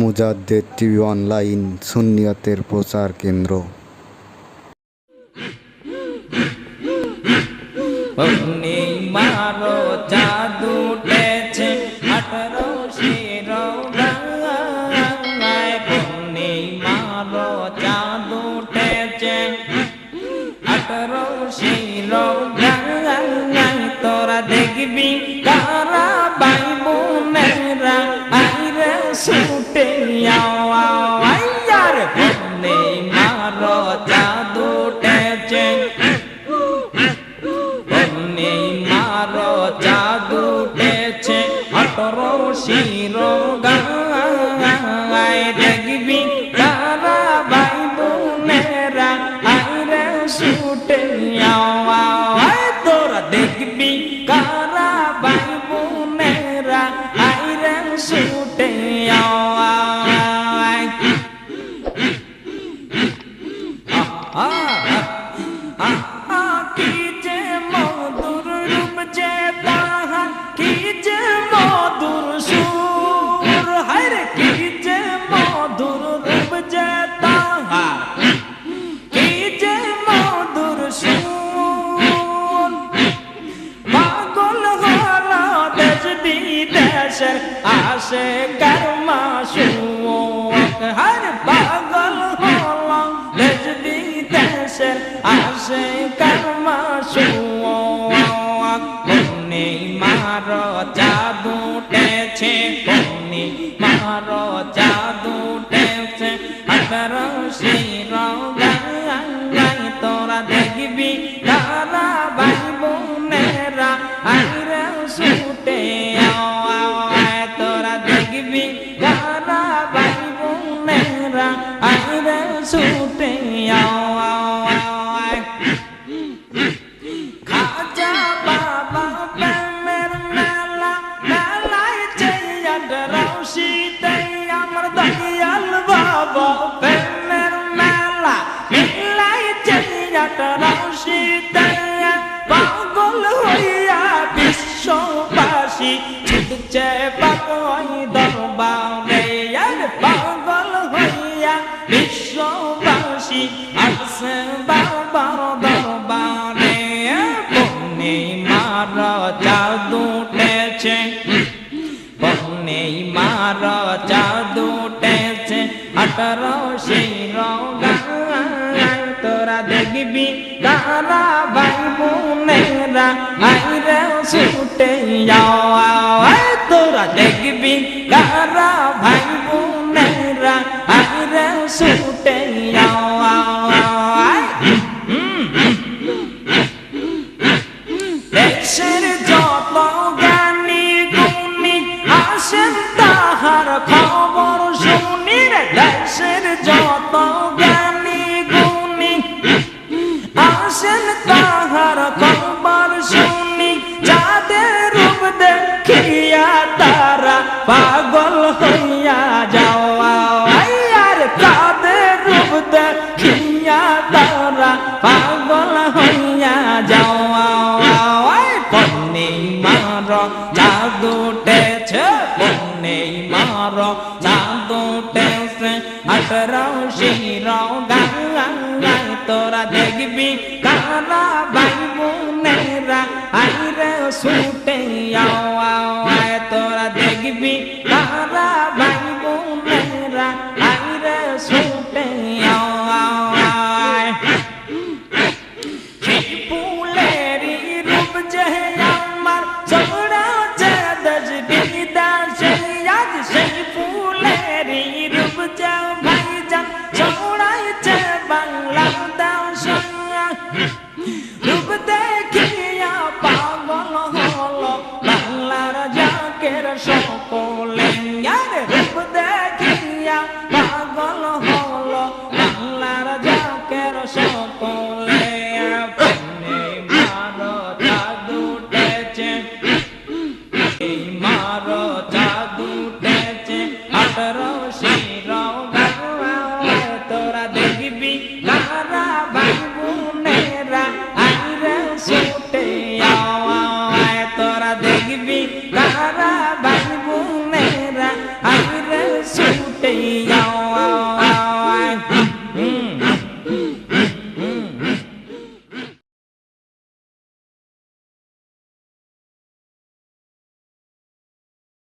Mujaddid TV online সুন্নিয়তের প্রচার কেন্দ্র। মারো চাঁদ উঠেছে 18 রোগায়, মারো চাঁদ উঠেছে 18 রোগায়। তোরা দেখবি কারা ভাই বোনেরা আইরে ছুটে আওয়ার, মারো চাঁদ উঠেছে, মারো চাঁদ উঠেছে 18 রোগায়। দেখবি তারা ভাই বোনেরা আইরে ছুটে আওয়ায়, তোরা দেখবি কারা ভাই বোনেরা আইরে ছুটে আওয়ায়। কি যে মধুর রূপ যে তাহার, কি যে মধুর সুর, হায়রে কি যে মধুর রূপ যে তাহার, কি যে মধুর সুর। পাগল হলো দেশ বিদেশের আশিকের মাসুক, হায়রে পাগল হলো দেশ বিদেশের আশিকের মাসুক। মারো চাঁদ উঠেছে, মারো চাঁদ উঠেছে 18 রোগায়। তোরা দেখবি তারা ভাই বোনেরা আইরে ছুটে আওয়ায়, তোরা দেখবি তারা ভাই বোনেরা আইরে ছুটে আওয়ায়। খাজা বাবা প্রেমের মেলা মেলায় চেয়ার রশিদে, আমার দয়াল বাবা প্রেমের মেলা মেলায় চেয়ার রশিদে। পাগল হইয়া বিশ্ববাসী ছুটছে পাগল দরবারে, পাগল হইয়া বিশ্ববাসী আসে বাবার দরবারে। মারো চাঁদ উঠেছে, মারো চাঁদ উঠেছে 18 রোগায়। তোরা দেখবি তারা ভাই বোনেরা আইরে ছুটে আওয়ায়, তোরা দেখবি তারা ভাই বোনেরা আইরে ছুটে আওয়ায়। দেশের যত জ্ঞানী গুণী আসেন তাহার খবর শুনি রে, দেশের যত জ্ঞানী গুণী আসেন তাহার খবর শুনি। যাদের রূপ দেখিয়া তারা পাগল হইয়া যাওয়া, আর কাদের রূপ দেখিয়া তারা পাগল হইয়া যাওয়া। মারো চাঁদ উঠেছে, মারো চাঁদ উঠেছে 18 রোগায়। তোরা দেখবি কারা ভাই বোনেরা আইরে ছুটে আওয়ায়, তোরা দেখবি কারা ভাই বোনেরা আইরে ছুটে আওয়ায়। ফুলেরই রূপ যে আমার ছড়াচ্ছে দেশ বিদেশে, আজ সেই ফুলেরই রূপ যে ভাইজান ছড়াইছে বাংলাদেশে। রূপ দেখিয়া পাগল হলো বাংলার জাকের সকলে, রূপ দেখিয়া পাগল হলো বাংলার জাকের সকলে। মারো চাঁদ উঠেছে, মারো চাঁদ উঠেছে 18 রোগায়। উঠে